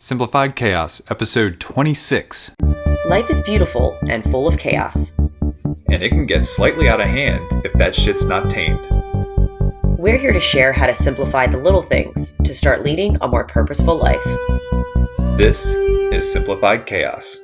Simplified Chaos, episode 26. Life is beautiful and full of chaos. And it can get slightly out of hand if that shit's not tamed. We're here to share how to simplify the little things to start leading a more purposeful life. This is Simplified Chaos.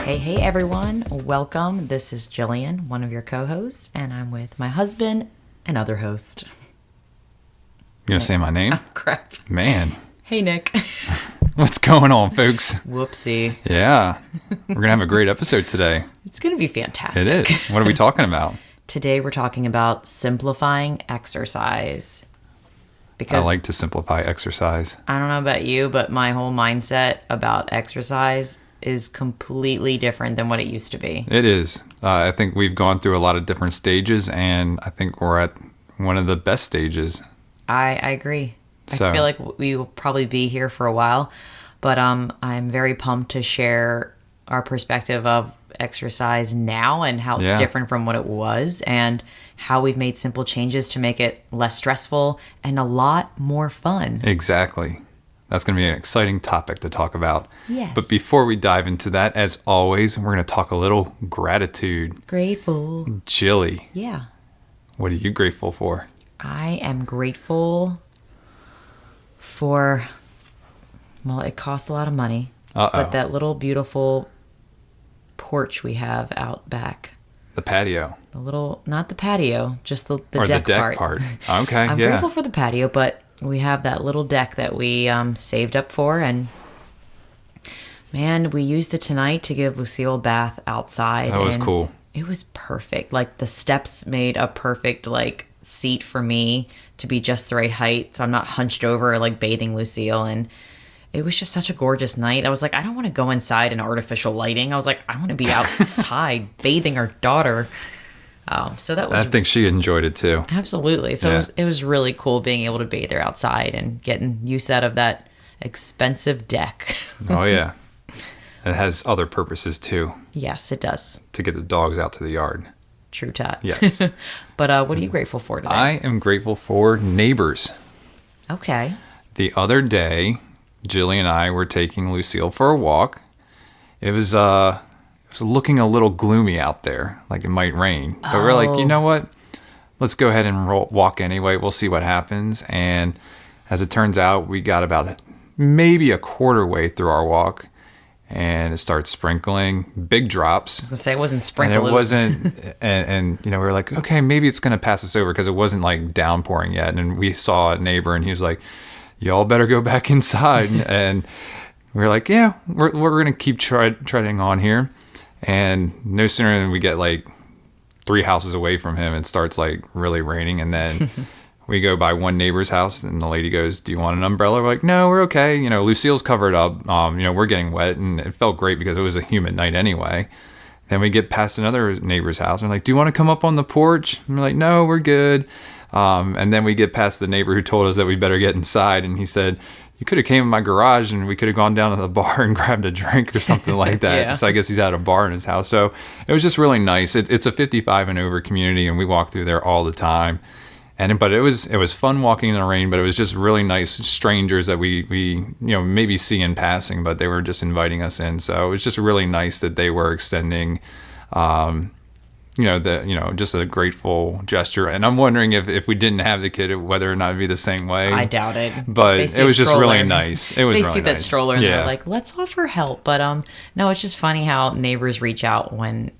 Hey everyone, welcome. This is Jillian, one of your co-hosts, and I'm with my husband and other host. You gonna say my name? Oh, crap. Man. Hey, Nick. What's going on, folks? Whoopsie. Yeah. We're gonna have a great episode today. It's gonna be fantastic. It is. What are we talking about? Today we're talking about simplifying exercise. Because I like to simplify exercise. I don't know about you, but my whole mindset about exercise is completely different than what it used to be. It is. I think we've gone through a lot of different stages, and I think we're at one of the best stages. I agree. I feel like we will probably be here for a while, but I'm very pumped to share our perspective of exercise now and how it's different from what it was and how we've made simple changes to make it less stressful and a lot more fun. Exactly. That's going to be an exciting topic to talk about. Yes. But before we dive into that, as always, we're going to talk a little gratitude. Grateful. Jilly. Yeah. What are you grateful for? I am grateful for, well, it costs a lot of money. But that little beautiful porch we have out back. The patio. The little, not the patio, just the or deck the deck part. Okay, I'm grateful for the patio, but we have that little deck that we saved up for, and man, we used it tonight to give Lucille a bath outside. That was cool. It was perfect. Like, the steps made a perfect, seat for me to be just the right height, so I'm not hunched over, bathing Lucille, and it was just such a gorgeous night. I was like, I don't want to go inside in artificial lighting. I was like, I want to be outside bathing our daughter. So that was. I think she enjoyed it too. Absolutely. So it was really cool being able to bathe her outside and getting use out of that expensive deck. Oh yeah, it has other purposes too. Yes, it does. To get the dogs out to the yard. True tot. Yes. But what are you grateful for today? I am grateful for neighbors. Okay. The other day, Jilly and I were taking Lucille for a walk. It was looking a little gloomy out there, like it might rain. But we're like, you know what? Let's go ahead and walk anyway. We'll see what happens. And as it turns out, we got about maybe a quarter way through our walk, and it starts sprinkling, big drops. I was gonna say it wasn't sprinkling. And it wasn't, and we were like, okay, maybe it's gonna pass us over because it wasn't downpouring yet. And we saw a neighbor, and he was like, y'all better go back inside. And we were like, yeah, we're gonna keep treading on here. And no sooner than we get 3 houses away from him, it starts really raining. And then we go by one neighbor's house, and the lady goes, do you want an umbrella? We're like, no, we're okay. Lucille's covered up. We're getting wet, and it felt great because it was a humid night anyway. Then we get past another neighbor's house, and we're like, do you want to come up on the porch? And we're like, no, we're good. And then we get past the neighbor who told us that we better get inside, and he said, you could have came in my garage and we could have gone down to the bar and grabbed a drink or something like that. Yeah. So I guess he's at a bar in his house. So it was just really nice. It's a 55 and over community, and we walk through there all the time. But it was fun walking in the rain, but it was just really nice strangers that we maybe see in passing, but they were just inviting us in. So it was just really nice that they were extending just a grateful gesture. And I'm wondering if we didn't have the kid, whether or not it'd be the same way. I doubt it. But it was just really nice. It was they really see that nice. stroller and they're like, let's offer help. But no, it's just funny how neighbors reach out when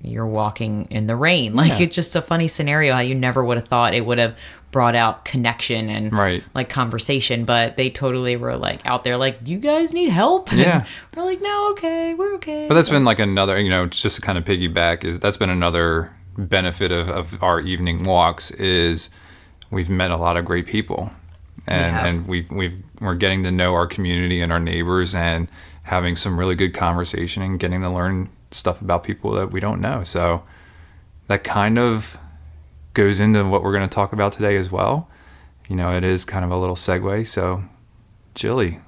you're walking in the rain. It's just a funny scenario how you never would have thought it would have brought out connection and conversation, but they totally were out there do you guys need help? Yeah. And we're like, no, okay, we're okay. But that's been another, just to kind of piggyback, that's been another benefit of our evening walks is we've met a lot of great people, and we're getting to know our community and our neighbors and having some really good conversation and getting to learn stuff about people that we don't know. So that kind of goes into what we're going to talk about today as well. It is kind of a little segue. So Jilly,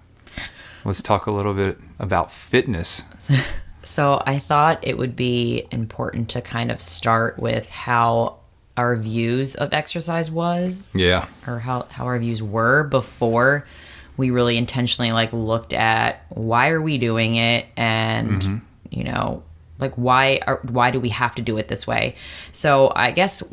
let's talk a little bit about fitness. So I thought it would be important to kind of start with how our views of exercise was. Yeah. Or how our views were before we really intentionally like looked at why are we doing it, and like why do we have to do it this way. So I guess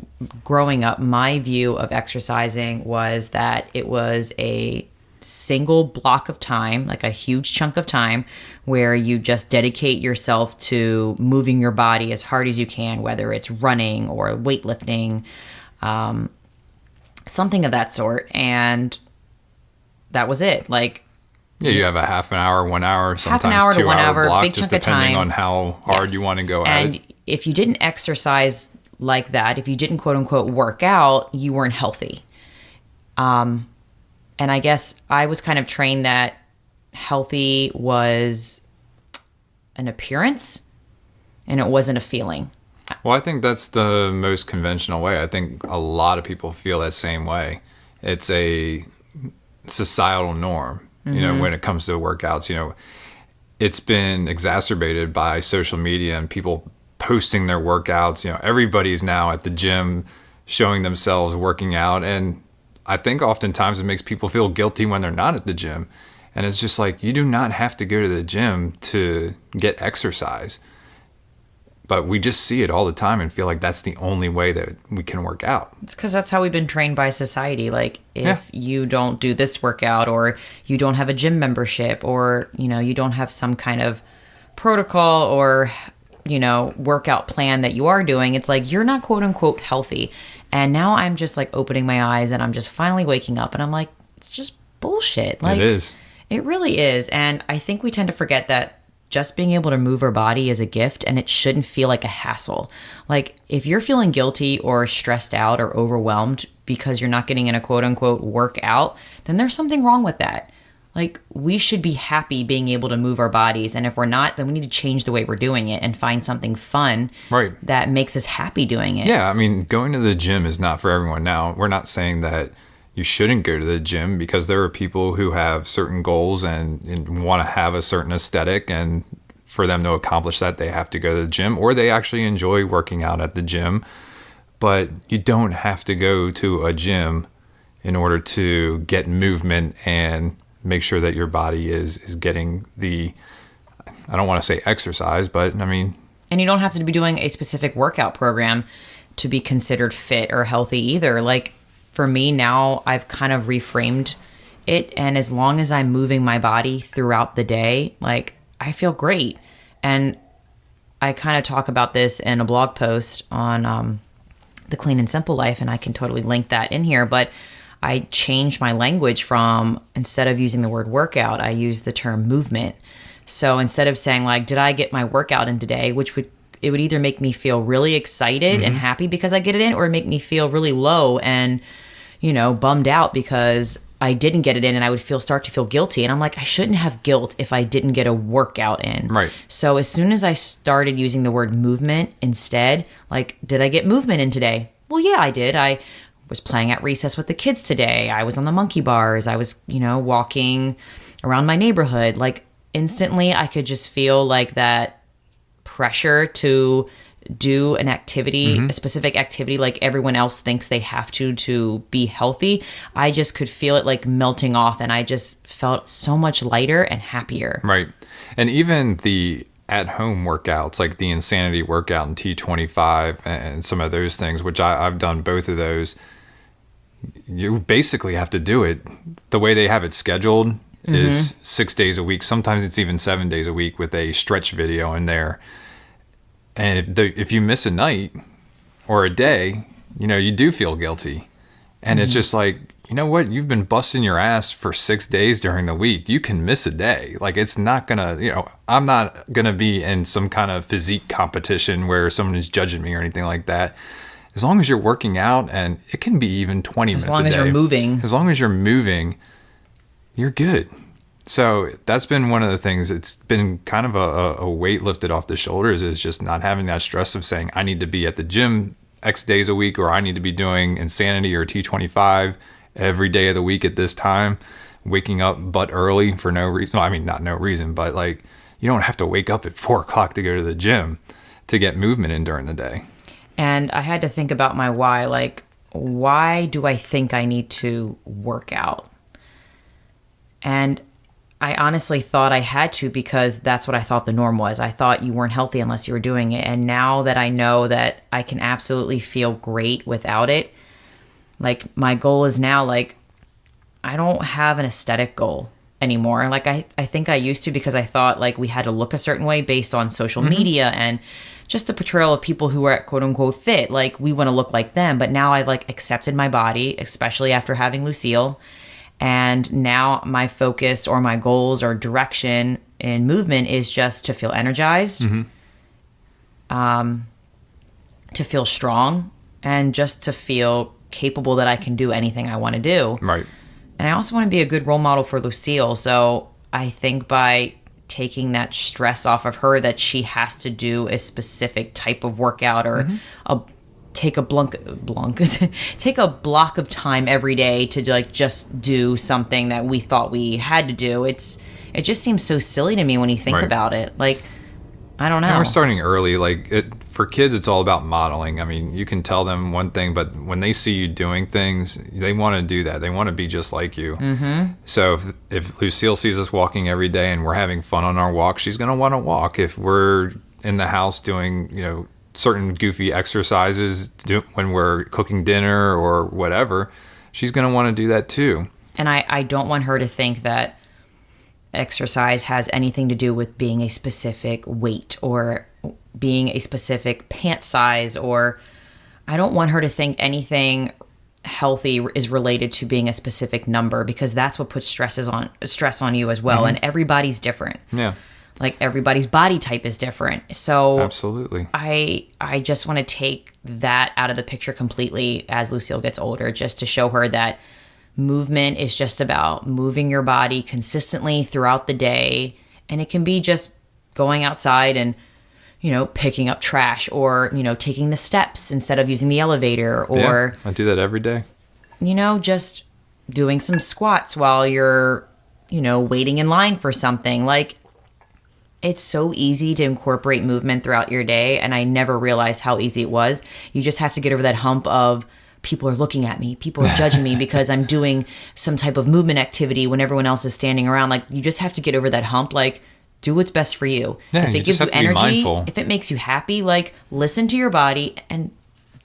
growing up, my view of exercising was that it was a single block of time, like a huge chunk of time, where you just dedicate yourself to moving your body as hard as you can, whether it's running or weightlifting, something of that sort. And that was it. Like, yeah, you have a half an hour, 1 hour, sometimes half an hour 2 to 1 hour hour, block, big just chunk of depending time. on how hard Yes. you want to go at and it. if you didn't exercise like that, if you didn't quote unquote work out, you weren't healthy. And I guess I was kind of trained that healthy was an appearance and it wasn't a feeling. Well, I think that's the most conventional way. I think a lot of people feel that same way. It's a societal norm, when it comes to workouts. It's been exacerbated by social media and people posting their workouts. Everybody's now at the gym showing themselves working out. And I think oftentimes it makes people feel guilty when they're not at the gym. And it's just like, you do not have to go to the gym to get exercise. But we just see it all the time and feel like that's the only way that we can work out. It's because that's how we've been trained by society. Like, if you don't do this workout, or you don't have a gym membership, or, you don't have some kind of protocol or, workout plan that you are doing, it's like you're not quote unquote healthy. And now I'm just like opening my eyes and I'm just finally waking up and I'm like, it's just bullshit. Like, it is. It really is. And I think we tend to forget that just being able to move our body is a gift, and it shouldn't feel like a hassle. Like, if you're feeling guilty or stressed out or overwhelmed because you're not getting in a quote unquote workout, then there's something wrong with that. Like, we should be happy being able to move our bodies. And if we're not, then we need to change the way we're doing it and find something fun that makes us happy doing it. Yeah, I mean, going to the gym is not for everyone. Now, we're not saying that you shouldn't go to the gym, because there are people who have certain goals and want to have a certain aesthetic, and for them to accomplish that, they have to go to the gym, or they actually enjoy working out at the gym. But you don't have to go to a gym in order to get movement and make sure that your body is getting the, I don't want to say exercise, but I mean. And you don't have to be doing a specific workout program to be considered fit or healthy either. Like, for me now, I've kind of reframed it. And as long as I'm moving my body throughout the day, like, I feel great. And I kind of talk about this in a blog post on the Clean and Simple Life, and I can totally link that in here. But I changed my language from, instead of using the word workout, I use the term movement. So instead of saying like, did I get my workout in today, it would either make me feel really excited and happy because I get it in, or make me feel really low and, bummed out because I didn't get it in, and I would start to feel guilty. And I'm like, I shouldn't have guilt if I didn't get a workout in. Right. So as soon as I started using the word movement instead, like, did I get movement in today? Well, yeah, I did. I was playing at recess with the kids today. I was on the monkey bars. I was, walking around my neighborhood. Like, instantly I could just feel like that pressure to do an activity, a specific activity, like everyone else thinks they have to be healthy. I just could feel it like melting off, and I just felt so much lighter and happier. Right. And even the at-home workouts, like the Insanity workout and T25 and some of those things, which I've done both of those, you basically have to do it the way they have it scheduled is 6 days a week. Sometimes it's even 7 days a week with a stretch video in there. And if you miss a night or a day, you do feel guilty. And it's just like, you know what? You've been busting your ass for 6 days during the week. You can miss a day. Like, it's not gonna, I'm not gonna be in some kind of physique competition where someone is judging me or anything like that. As long as you're working out, and it can be even 20 minutes a day. As long as you're moving. As long as you're moving, you're good. So that's been one of the things. It's been kind of a weight lifted off the shoulders, is just not having that stress of saying, I need to be at the gym X days a week, or I need to be doing Insanity or T25 every day of the week at this time, waking up but early for no reason. Well, I mean, not no reason, but like, you don't have to wake up at 4 o'clock to go to the gym to get movement in during the day. And I had to think about my why. Like, why do I think I need to work out? And I honestly thought I had to because that's what I thought the norm was. I thought you weren't healthy unless you were doing it. And now that I know that I can absolutely feel great without it, like my goal is now, like, I don't have an aesthetic goal anymore. Like I think I used to, because I thought like we had to look a certain way based on social media and just the portrayal of people who are quote unquote fit. Like we want to look like them. But now I've like accepted my body, especially after having Lucille. And now my focus or my goals or direction in movement is just to feel energized, to feel strong, and just to feel capable that I can do anything I want to do. Right. And I also want to be a good role model for Lucille. So I think by taking that stress off of her that she has to do a specific type of workout or take a block of time every day to like just do something that we thought we had to do. It just seems so silly to me when you think about it. Like, I don't know. And we're starting early. Like for kids, it's all about modeling. I mean, you can tell them one thing, but when they see you doing things, they want to do that. They want to be just like you. So if Lucille sees us walking every day and we're having fun on our walk, she's going to want to walk. If we're in the house doing, certain goofy exercises when we're cooking dinner or whatever, she's going to want to do that too. And I don't want her to think that exercise has anything to do with being a specific weight or being a specific pant size, or I don't want her to think anything healthy is related to being a specific number, because that's what puts stress on you as well. And everybody's different. Yeah. Like everybody's body type is different. So absolutely. I just want to take that out of the picture completely as Lucille gets older, just to show her that movement is just about moving your body consistently throughout the day. And it can be just going outside and, picking up trash, or, taking the steps instead of using the elevator, or I do that every day. Just doing some squats while you're, waiting in line for something. Like, it's so easy to incorporate movement throughout your day, and I never realized how easy it was. You just have to get over that hump of people are looking at me, people are judging me because I'm doing some type of movement activity when everyone else is standing around. Like, you just have to get over that hump. Like, do what's best for you. Yeah, if it gives you energy, if it makes you happy, like, listen to your body and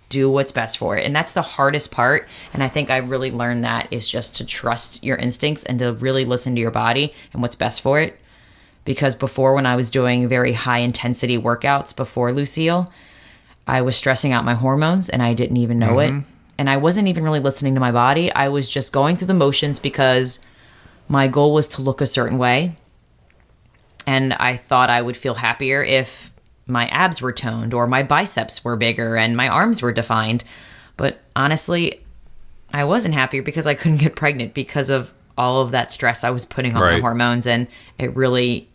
do what's best for it. And that's the hardest part. And I think I really learned that is just to trust your instincts and to really listen to your body and what's best for it. Because before, when I was doing very high intensity workouts before Lucille, I was stressing out my hormones and I didn't even know it. And I wasn't even really listening to my body. I was just going through the motions because my goal was to look a certain way. And I thought I would feel happier if my abs were toned or my biceps were bigger and my arms were defined. But honestly, I wasn't happier because I couldn't get pregnant because of all of that stress I was putting on my hormones. And it really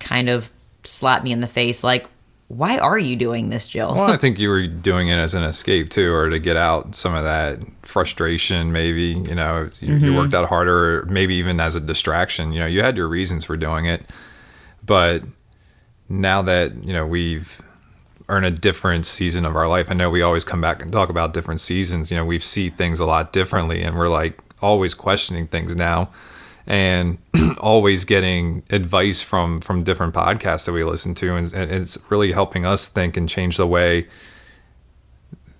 kind of slapped me in the face. Like, why are you doing this, Jill? Well, I think you were doing it as an escape too, or to get out some of that frustration. Maybe, you worked out harder, or maybe even as a distraction. You had your reasons for doing it. But now that, we've earned a different season of our life, I know we always come back and talk about different seasons. We see things a lot differently, and we're like always questioning things now, and always getting advice from different podcasts that we listen to. And it's really helping us think and change the way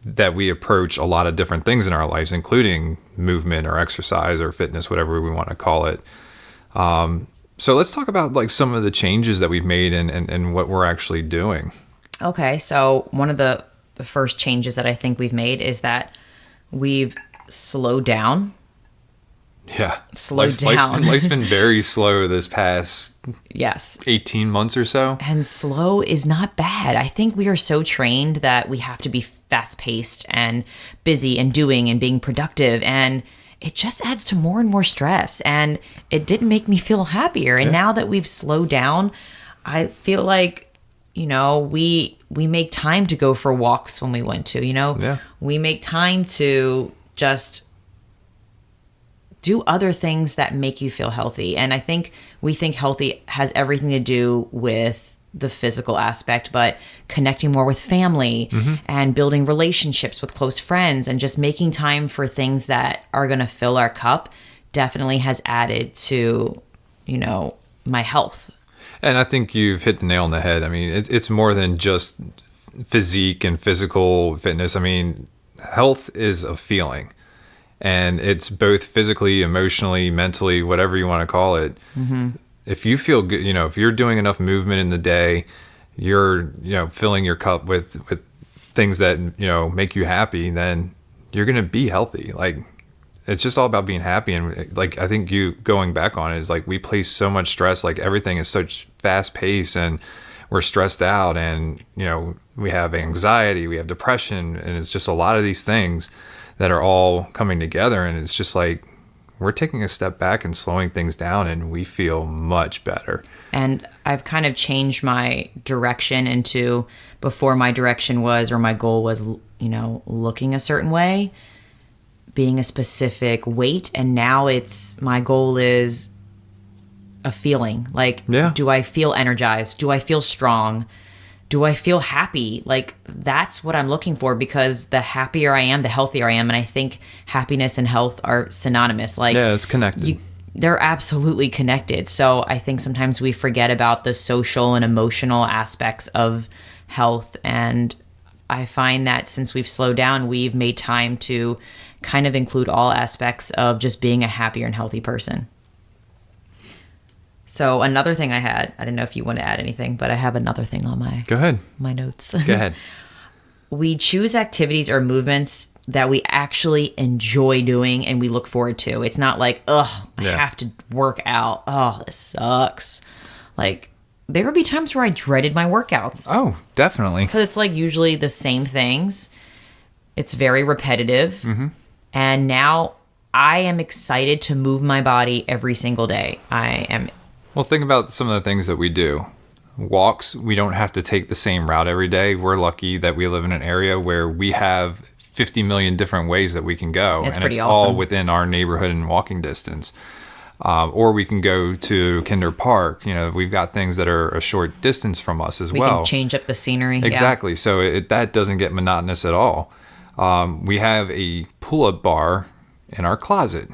that we approach a lot of different things in our lives, including movement or exercise or fitness, whatever we want to call it. So let's talk about like some of the changes that we've made and what we're actually doing. Okay. So one of the first changes that I think we've made is that we've slowed down. Yeah. Slowed down. Life's been very slow this past 18 months or so. And slow is not bad. I think we are so trained that we have to be fast paced and busy and doing and being productive, and it just adds to more and more stress, and it didn't make me feel happier. And now that we've slowed down, I feel like, we make time to go for walks when we want to, we make time to just do other things that make you feel healthy. And I think we think healthy has everything to do with the physical aspect, but connecting more with family and building relationships with close friends and just making time for things that are going to fill our cup definitely has added to, you know, my health. And I think you've hit the nail on the head. I mean, it's more than just physique and physical fitness. I mean, health is a feeling. And it's both physically, emotionally, mentally, whatever you want to call it. If you feel good, you know, if you're doing enough movement in the day, you're, you know, filling your cup with things that, you know, make you happy, then you're going to be healthy. Like, it's just all about being happy. And like, I think you going back on it is like, we place so much stress, like everything is such fast pace and we're stressed out and, you know, we have anxiety, we have depression, and it's just a lot of these things that are all coming together. And it's just like, we're taking a step back and slowing things down and we feel much better. And I've kind of changed my direction into, before my direction was, or my goal was, you know, looking a certain way, being a specific weight. And now it's, my goal is a feeling. Like, do I feel energized? Do I feel strong? Do I feel happy? Like, that's what I'm looking for, because the happier I am, the healthier I am. And I think happiness and health are synonymous. Like, yeah, it's connected. They're absolutely connected. So I think sometimes we forget about the social and emotional aspects of health. And I find that since we've slowed down, we've made time to kind of include all aspects of just being a happier and healthy person. So another thing I had, I don't know if you want to add anything, but I have another thing on my notes. Go ahead. We choose activities or movements that we actually enjoy doing and we look forward to. It's not like, I have to work out. Oh, this sucks. Like, there would be times where I dreaded my workouts. Oh, definitely. Because it's like usually the same things. It's very repetitive. And now I am excited to move my body every single day. Well, think about some of the things that we do. Walks, we don't have to take the same route every day. We're lucky that we live in an area where we have 50 million different ways that we can go. That's and pretty it's awesome. all within our neighborhood and walking distance. Or we can go to Kinder Park. You know, we've got things that are a short distance from us as well. We can change up the scenery. Exactly. Yeah. So that doesn't get monotonous at all. We have a pull-up bar in our closet.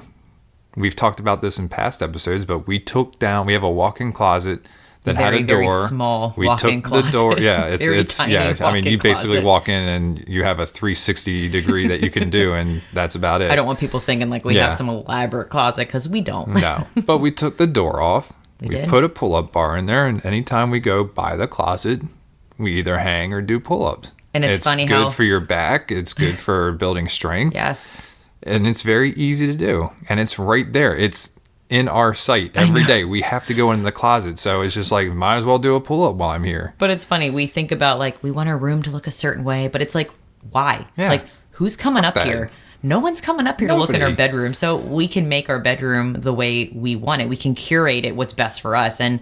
We've talked about this in past episodes, but we have a walk-in closet that had a door. Very small we walk-in took closet. the door. Yeah, it's tiny I mean, you basically closet. walk in and you have a 360 degree that you can do, and that's about it. I don't want people thinking like we have some elaborate closet, because we don't. No, but we took the door off. We did. put a pull-up bar in there, and anytime we go by the closet, we either hang or do pull-ups. And it's funny good how for your back. It's good for building strength. Yes. And it's very easy to do. And it's right there. It's in our sight every day. We have to go in the closet. So it's just like, might as well do a pull-up while I'm here. But it's funny. We think about like, we want our room to look a certain way, but it's like, why? Yeah. Like, who's coming up here? No one's coming up here to look at our bedroom. So we can make our bedroom the way we want it. We can curate it what's best for us. And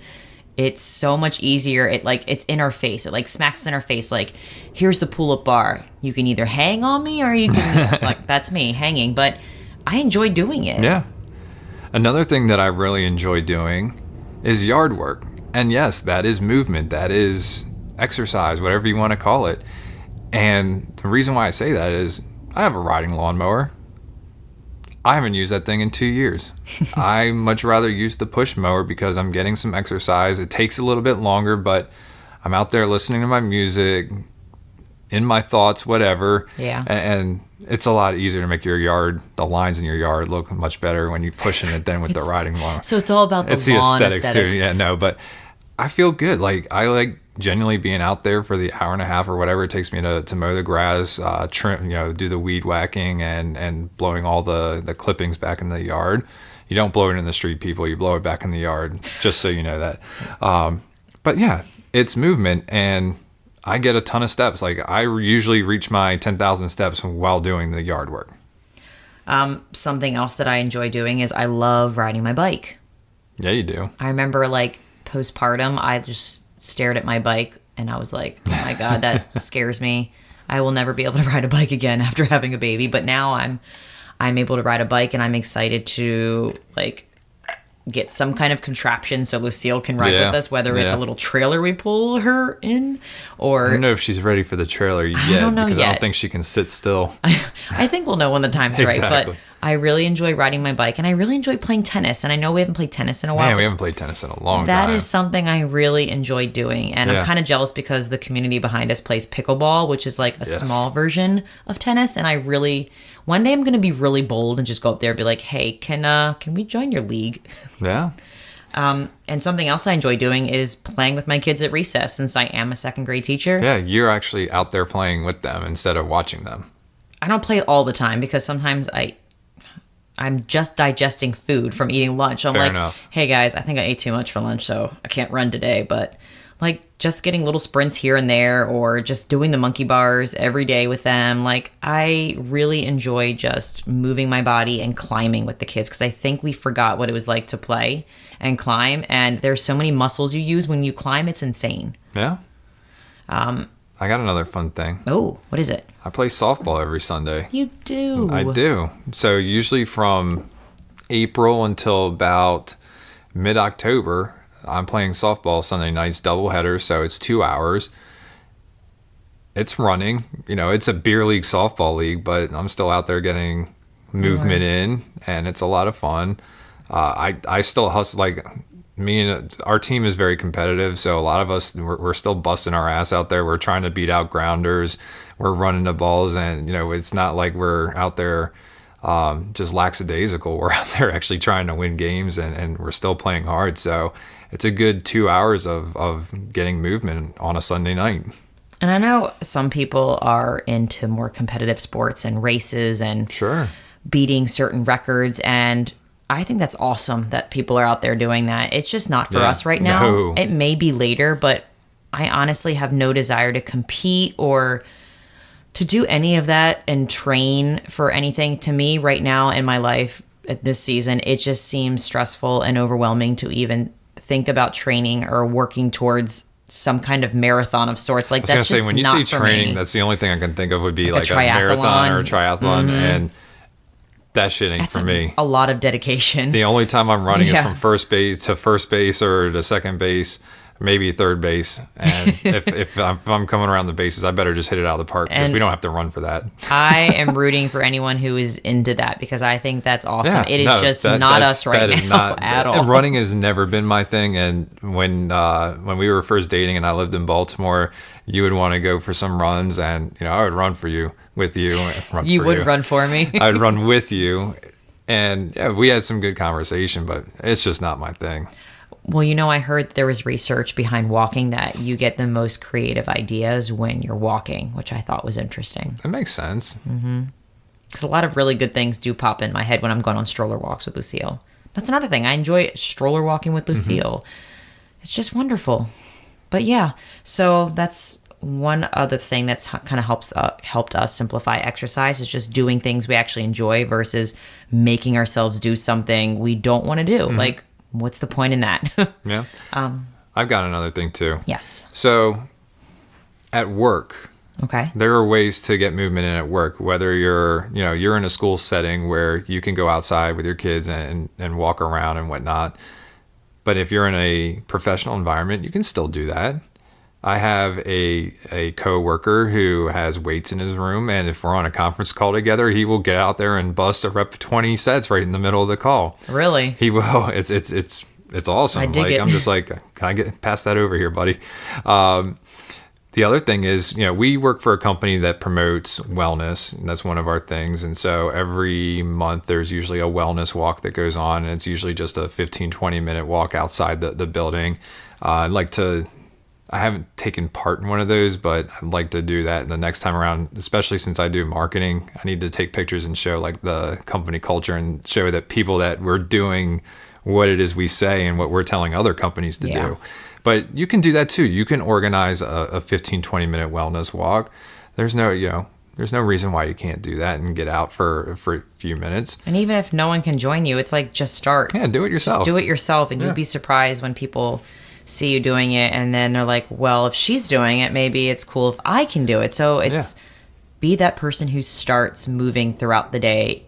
it's so much easier. It's in our face. It like smacks in our face. Like, here's the pull-up bar. You can either hang on me or you can, like, that's me hanging. But I enjoy doing it. Yeah. Another thing that I really enjoy doing is yard work. And yes, that is movement. That is exercise, whatever you want to call it. And the reason why I say that is I have a riding lawnmower. I haven't used that thing in 2 years. I much rather use the push mower because I'm getting some exercise. It takes a little bit longer, but I'm out there listening to my music, in my thoughts, whatever. Yeah. And it's a lot easier to make your yard, the lines in your yard, look much better when you're pushing it than with the riding lawnmower. So it's all about the It's lawn the aesthetics aesthetics. too. Yeah, no, but I feel good. Like, I like genuinely being out there for the hour and a half or whatever it takes me to mow the grass, trim, do the weed whacking and blowing all the clippings back in the yard. You don't blow it in the street, people. You blow it back in the yard, just so you know that. But yeah, it's movement, and I get a ton of steps. Like, I usually reach my 10,000 steps while doing the yard work. Something else that I enjoy doing is I love riding my bike. Yeah, you do. I remember, like, postpartum, I just stared at my bike and I was like, oh my God, that scares me. I will never be able to ride a bike again after having a baby. But now I'm able to ride a bike, and I'm excited to like get some kind of contraption so Lucille can ride with us, whether it's a little trailer we pull her in, or I don't know if she's ready for the trailer yet. I don't know because yet. I don't think she can sit still. I think we'll know when the time's right. But I really enjoy riding my bike, and I really enjoy playing tennis. And I know we haven't played tennis in a while. Man, we haven't played tennis in a long time. That is something I really enjoy doing. And I'm kind of jealous because the community behind us plays pickleball, which is like a small version of tennis. And I really, one day I'm going to be really bold and just go up there and be like, hey, can we join your league? Yeah. And something else I enjoy doing is playing with my kids at recess, since I am a second grade teacher. Yeah, you're actually out there playing with them instead of watching them. I don't play all the time because sometimes I'm just digesting food from eating lunch. I'm Fair like, enough. hey guys, I think I ate too much for lunch, so I can't run today. But like just getting little sprints here and there, or just doing the monkey bars every day with them. Like I really enjoy just moving my body and climbing with the kids, because I think we forgot what it was like to play and climb. And there's so many muscles you use when you climb. It's insane. Yeah. I got another fun thing. Oh, what is it? I play softball every Sunday. You do? I do. So usually from April until about mid-October, I'm playing softball Sunday nights, doubleheader, so it's 2 hours. It's running. It's a beer league softball league, but I'm still out there getting movement in, and it's a lot of fun. I still hustle. Like, me and our team is very competitive, so a lot of us, we're still busting our ass out there. We're trying to beat out grounders. We're running the balls, and it's not like we're out there just lackadaisical. We're out there actually trying to win games, and we're still playing hard. So it's a good 2 hours of getting movement on a Sunday night. And I know some people are into more competitive sports and races and beating certain records, and I think that's awesome that people are out there doing that. It's just not for us right now. No. It may be later, but I honestly have no desire to compete or to do any of that and train for anything. To me right now in my life at this season, it just seems stressful and overwhelming to even think about training or working towards some kind of marathon of sorts. Like, that's just when you not say for training, me. that's the only thing I can think of would be like a triathlon. marathon or a triathlon, and that shit ain't for me. A lot of dedication. The only time I'm running is from first base or to second base, maybe third base. And if I'm coming around the bases, I better just hit it out of the park, because we don't have to run for that. I am rooting for anyone who is into that, because I think that's awesome. It is just not us right now at all. And running has never been my thing. And when we were first dating and I lived in Baltimore, you would want to go for some runs, and I would run with you. You would run for me. I'd run with you, and we had some good conversation, but it's just not my thing. Well, I heard there was research behind walking that you get the most creative ideas when you're walking, which I thought was interesting. That makes sense. Because a lot of really good things do pop in my head when I'm going on stroller walks with Lucille. That's another thing. I enjoy stroller walking with Lucille. It's just wonderful. But yeah, so that's one other thing that's kind of helped us simplify exercise, is just doing things we actually enjoy versus making ourselves do something we don't want to do. Like, what's the point in that? Yeah. I've got another thing too. Yes. So at work, okay, there are ways to get movement in at work, whether you're in a school setting where you can go outside with your kids and walk around and whatnot. But if you're in a professional environment, you can still do that. I have a coworker who has weights in his room, and if we're on a conference call together, he will get out there and bust a rep 20 sets right in the middle of the call. Really? He will. It's awesome. I dig it. I'm just like, can I get past that over here, buddy? The other thing is, we work for a company that promotes wellness, and that's one of our things. And so every month there's usually a wellness walk that goes on, and it's usually just a 15-20 minute walk outside the building. I haven't taken part in one of those, but I'd like to do that the next time around, especially since I do marketing. I need to take pictures and show like the company culture and show that people that we're doing what it is we say and what we're telling other companies to do. But you can do that too. You can organize a 15-20 minute wellness walk. There's no reason why you can't do that and get out for a few minutes. And even if no one can join you, it's like, just start. Yeah, do it yourself. Just do it yourself, and you'll be surprised when people see you doing it, and then they're like, well, if she's doing it, maybe it's cool if I can do it. So it's be that person who starts moving throughout the day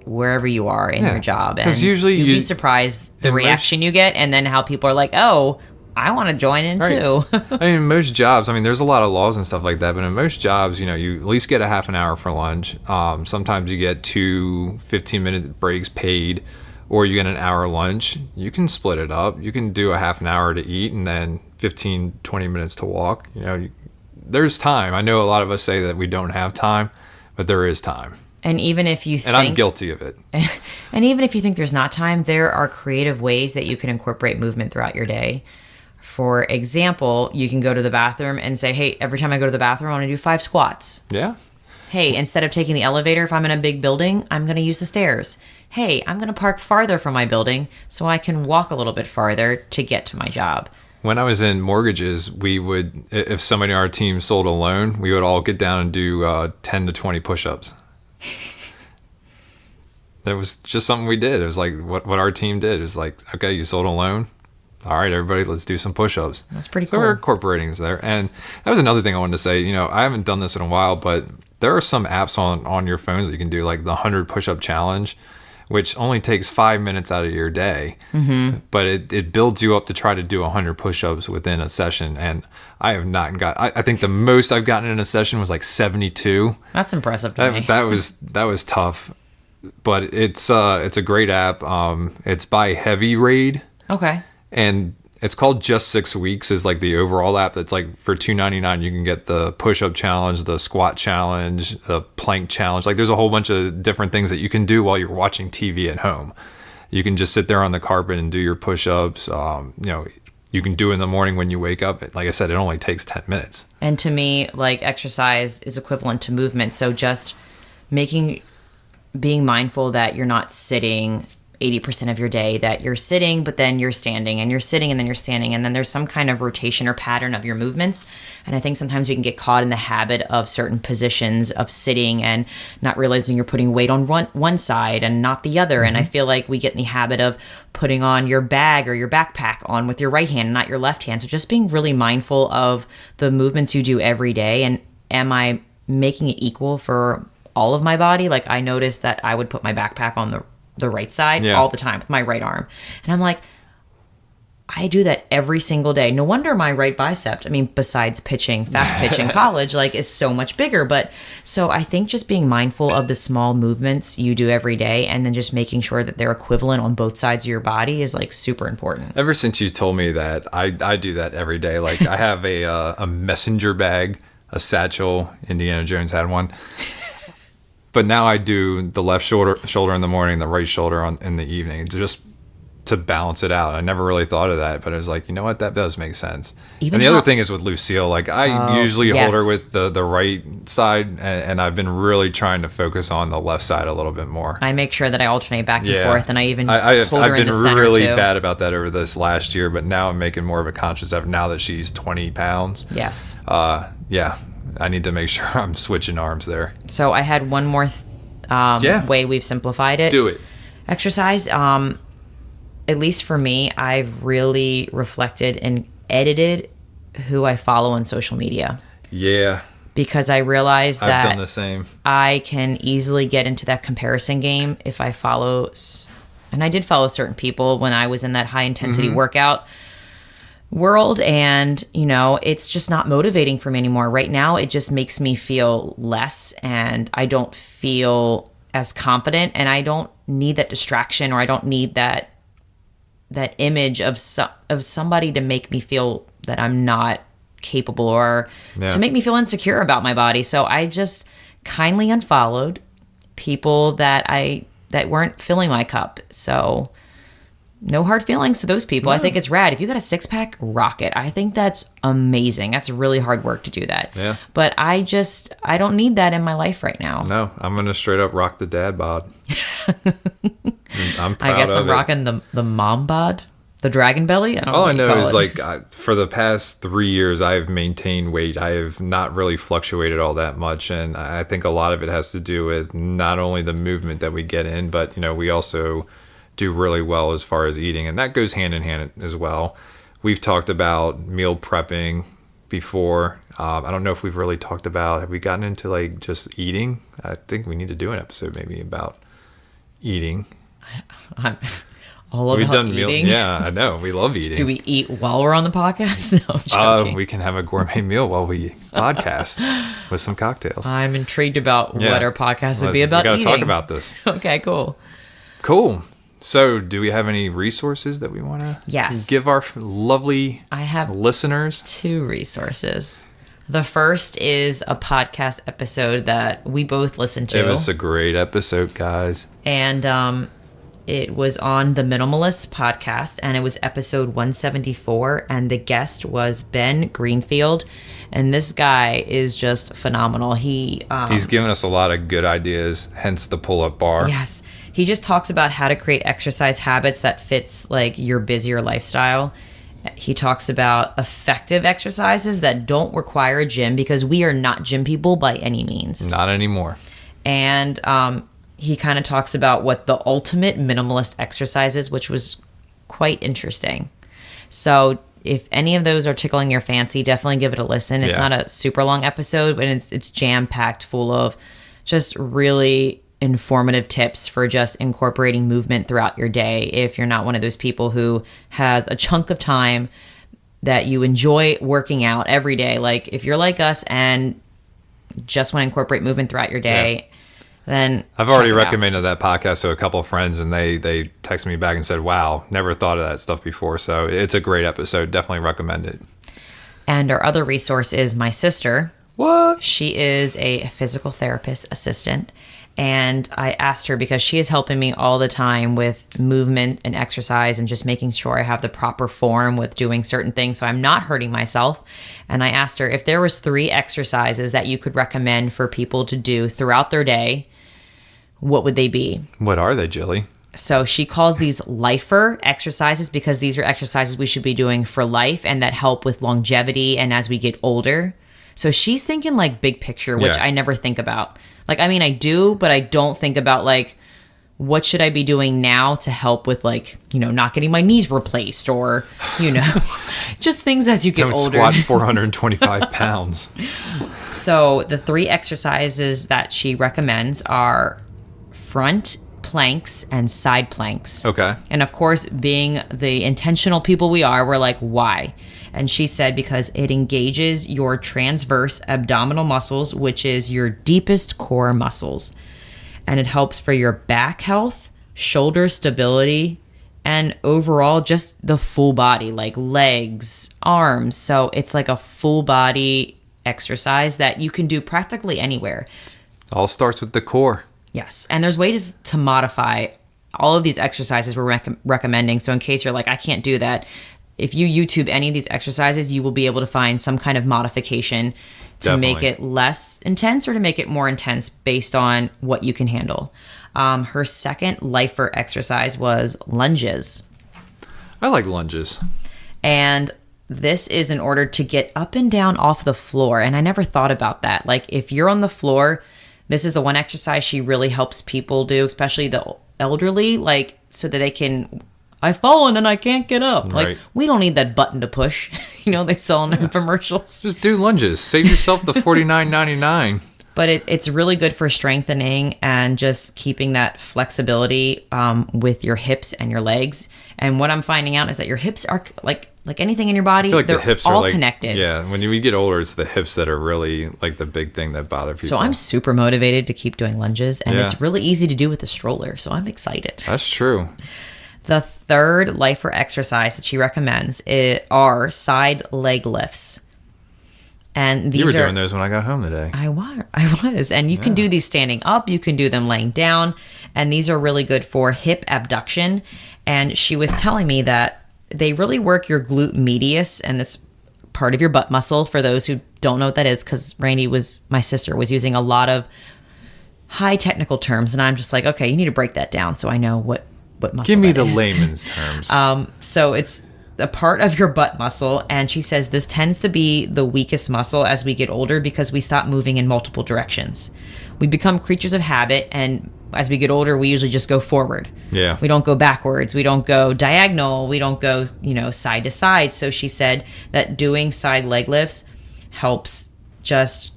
wherever you are in your job. Because And usually you'd be surprised the reaction you get, and then how people are like, oh, I want to join in too. I mean, most jobs, I mean, there's a lot of laws and stuff like that, but in most jobs, you know, you at least get a half an hour for lunch. Sometimes you get 2 15-minute breaks paid, or you get an hour lunch. You can split it up. You can do a half an hour to eat and then 15, 20 minutes to walk. You know, there's time. I know a lot of us say that we don't have time, but there is time. And even if you think, and I'm guilty of it. And even if you think there's not time, there are creative ways that you can incorporate movement throughout your day. For example, you can go to the bathroom and say, hey, every time I go to the bathroom, I want to do 5 squats. Yeah. Hey, instead of taking the elevator, if I'm in a big building, I'm going to use the stairs. Hey, I'm going to park farther from my building so I can walk a little bit farther to get to my job. When I was in mortgages, we would, if somebody on our team sold a loan, we would all get down and do 10 to 20 push-ups. That was just something we did. It was like what our team did. It was like, okay, you sold a loan. All right, everybody, let's do some push-ups. That's pretty so cool. So we're incorporating this there. And that was another thing I wanted to say. You know, I haven't done this in a while, but there are some apps on your phones that you can do, like the 100 push-up challenge, which only takes 5 minutes out of your day. Mm-hmm. But it builds you up to try to do 100 push-ups within a session. And I have not I think the most I've gotten in a session was like 72. That's impressive to me. That was tough. But it's a great app. It's by Heavy Raid. Okay. And it's called Just 6 Weeks is like the overall app. That's like for $2.99 you can get the push-up challenge, the squat challenge, the plank challenge. Like there's a whole bunch of different things that you can do while you're watching TV at home. You can just sit there on the carpet and do your push-ups. You know, you can do it in the morning when you wake up. Like I said, it only takes 10 minutes. And to me, like exercise is equivalent to movement. So just being mindful that you're not sitting 80% of your day, that you're sitting, but then you're standing, and you're sitting, and then you're standing, and then there's some kind of rotation or pattern of your movements. And I think sometimes we can get caught in the habit of certain positions of sitting and not realizing you're putting weight on one side and not the other. Mm-hmm. And I feel like we get in the habit of putting on your bag or your backpack on with your right hand and not your left hand. So just being really mindful of the movements you do every day. And am I making it equal for all of my body? Like I noticed that I would put my backpack on the right side all the time with my right arm. And I'm like, I do that every single day. No wonder my right bicep, I mean, besides fast pitching college, like is so much bigger. But so I think just being mindful of the small movements you do every day and then just making sure that they're equivalent on both sides of your body is like super important. Ever since you told me that, I do that every day. Like I have a messenger bag, a satchel. Indiana Jones had one. But now I do the left shoulder in the morning, the right shoulder in the evening, just to balance it out. I never really thought of that, but I was like, you know what, that does make sense. And the other thing is with Lucille, like I usually hold her with the right side, and I've been really trying to focus on the left side a little bit more. I make sure that I alternate back and forth, and I even hold her in the center too. I've been really bad about that over this last year, but now I'm making more of a conscious effort now that she's 20 pounds. Yes. Yeah. I need to make sure I'm switching arms there. So I had one more way we've simplified it. Do it. Exercise. At least for me, I've really reflected and edited who I follow on social media. Yeah. Because I realized that I've done the same. I can easily get into that comparison game if I follow, and I did follow certain people when I was in that high intensity workout world, and you know, it's just not motivating for me anymore. Right now it just makes me feel less, and I don't feel as confident, and I don't need that distraction, or I don't need that image of somebody to make me feel that I'm not capable, or to make me feel insecure about my body. So I just kindly unfollowed people that weren't filling my cup. So no hard feelings to those people. No. I think it's rad. If you got a 6-pack, rock it. I think that's amazing. That's really hard work to do that. Yeah. But I don't need that in my life right now. No, I'm going to straight up rock the dad bod. I'm proud of it. I guess I'm rocking the mom bod, the dragon belly. All I know is like for the past 3 years, I've maintained weight. I have not really fluctuated all that much. And I think a lot of it has to do with not only the movement that we get in, but, you know, we also do really well as far as eating, and that goes hand in hand as well. We've talked about meal prepping before. I don't know if we've really talked about, have we gotten into like just eating? I think we need to do an episode maybe about Eating. I'm all We've about done eating. Yeah, I know. We love eating. Do we eat while we're on the podcast? No, I'm joking. We can have a gourmet meal while we podcast with some cocktails. I'm intrigued about what our podcast would be about. We got to talk eating. about this. Okay, cool. Cool. So, do we have any resources that we want to give our lovely listeners? 2 resources. The first is a podcast episode that we both listened to. It was a great episode, guys. And it was on the Minimalist podcast, and it was episode 174, and the guest was Ben Greenfield. And this guy is just phenomenal. He's given us a lot of good ideas, hence the pull-up bar. Yes. He just talks about how to create exercise habits that fits like your busier lifestyle. He talks about effective exercises that don't require a gym, because we are not gym people by any means. Not anymore. And he kind of talks about what the ultimate minimalist exercise is, which was quite interesting. So if any of those are tickling your fancy, definitely give it a listen. It's not a super long episode, but it's jam-packed full of just really informative tips for just incorporating movement throughout your day. If you're not one of those people who has a chunk of time that you enjoy working out every day, like if you're like us and just want to incorporate movement throughout your day, then I've already recommended that podcast to a couple of friends, and they texted me back and said, wow, never thought of that stuff before. So it's a great episode. Definitely recommend it. And our other resource is my sister. What? She is a physical therapist assistant. And I asked her, because she is helping me all the time with movement and exercise and just making sure I have the proper form with doing certain things so I'm not hurting myself. And I asked her if there was 3 exercises that you could recommend for people to do throughout their day, what would they be? What are they, Jilly? So she calls these lifer exercises, because these are exercises we should be doing for life and that help with longevity and as we get older. So she's thinking like big picture, which I never think about. Like, I mean, I do, but I don't think about like, what should I be doing now to help with like, not getting my knees replaced, or, just things as you get older. Don't squat 425 pounds. So the 3 exercises that she recommends are front planks and side planks. Okay. And of course, being the intentional people we are, we're like, why? And she said because it engages your transverse abdominal muscles, which is your deepest core muscles. And it helps for your back health, shoulder stability, and overall just the full body, like legs, arms. So it's like a full body exercise that you can do practically anywhere. All starts with the core. Yes. And there's ways to modify all of these exercises we're recommending. So in case you're like, I can't do that, if you YouTube any of these exercises, you will be able to find some kind of modification to make it less intense or to make it more intense based on what you can handle. Her second lifer exercise was lunges. I like lunges. And this is in order to get up and down off the floor. And I never thought about that. Like if you're on the floor, this is the one exercise she really helps people do, especially the elderly, like so that they can... I've fallen and I can't get up. Right. Like, we don't need that button to push. They sell in their commercials. Just do lunges. Save yourself the $49.99. But it's really good for strengthening and just keeping that flexibility with your hips and your legs. And what I'm finding out is that your hips are like anything in your body, they're the hips all are connected. Yeah, when you get older, it's the hips that are really like the big thing that bother people. So I'm super motivated to keep doing lunges, and it's really easy to do with a stroller. So I'm excited. That's true. The third lifer exercise that she recommends are side leg lifts. And these you were doing those when I got home today. I was. And you can do these standing up. You can do them laying down. And these are really good for hip abduction. And she was telling me that they really work your glute medius, and that's part of your butt muscle, for those who don't know what that is, because Randi my sister, was using a lot of high technical terms. And I'm just like, okay, you need to break that down so I know what muscle Give me that the is. layman's terms. So it's a part of your butt muscle, and she says this tends to be the weakest muscle as we get older because we stop moving in multiple directions. We become creatures of habit, and as we get older, we usually just go forward. Yeah. We don't go backwards. We don't go diagonal. We don't go, side to side. So she said that doing side leg lifts helps just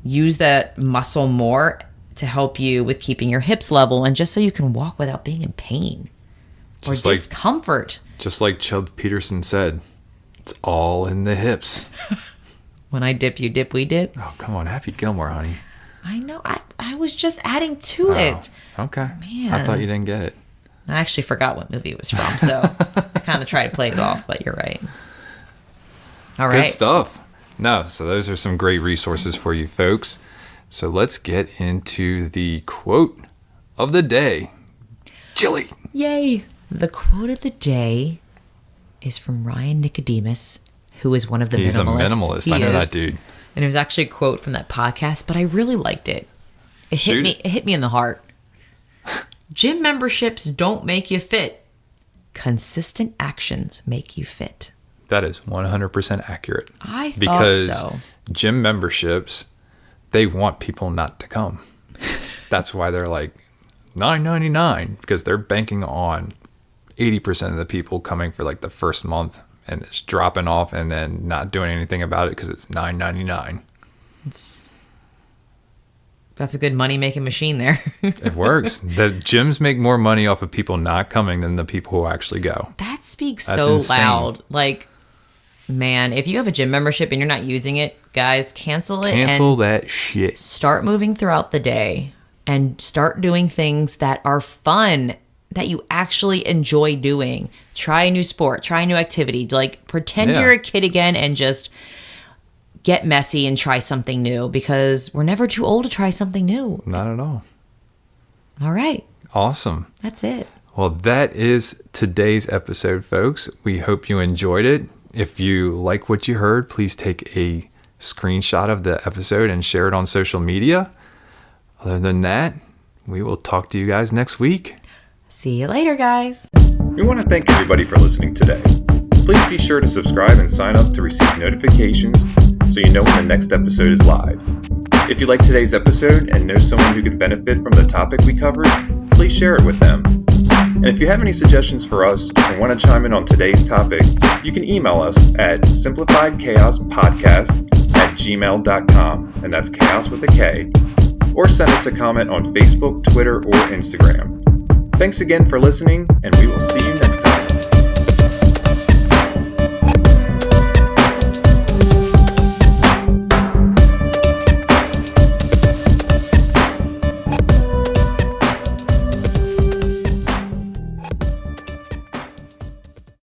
use that muscle more to help you with keeping your hips level and just so you can walk without being in pain or discomfort. Just like Chubb Peterson said, it's all in the hips. When I dip, you dip, we dip. Oh, come on. Happy Gilmore, honey. I know. I was just adding to it. Okay. Man. I thought you didn't get it. I actually forgot what movie it was from, so I kind of tried to play it off, but you're right. All right. Good stuff. No, so those are some great resources for you folks. So let's get into the quote of the day. Chili. Yay. The quote of the day is from Ryan Nicodemus, who is one of the minimalists. He's a minimalist. I know that dude. And it was actually a quote from that podcast, but I really liked it. It hit me in the heart. Gym memberships don't make you fit. Consistent actions make you fit. That is 100% accurate. I thought because so. Gym memberships, they want people not to come. That's why they're like $9.99, because they're banking on 80% of the people coming for like the first month and it's dropping off and then not doing anything about it because it's $9.99. That's a good money-making machine there. It works. The gyms make more money off of people not coming than the people who actually go. That speaks That's so insane. loud. Like, man, if you have a gym membership and you're not using it, guys, cancel it. Cancel and that shit. start moving throughout the day and start doing things that are fun, that you actually enjoy doing. Try a new sport, try a new activity. Like, pretend you're a kid again and just get messy and try something new, because we're never too old to try something new. Not at all. All right. Awesome. That's it. Well, that is today's episode, folks. We hope you enjoyed it. If you like what you heard, please take a screenshot of the episode and share it on social media. Other than that, we will talk to you guys next week. See you later, guys. We want to thank everybody for listening today. Please be sure to subscribe and sign up to receive notifications so you know when the next episode is live. If you like today's episode and know someone who could benefit from the topic we covered, please share it with them. And if you have any suggestions for us or want to chime in on today's topic, you can email us at simplifiedchaospodcast@gmail.com, and that's chaos with a K, or send us a comment on Facebook, Twitter, or Instagram. Thanks again for listening, and we will see you next time.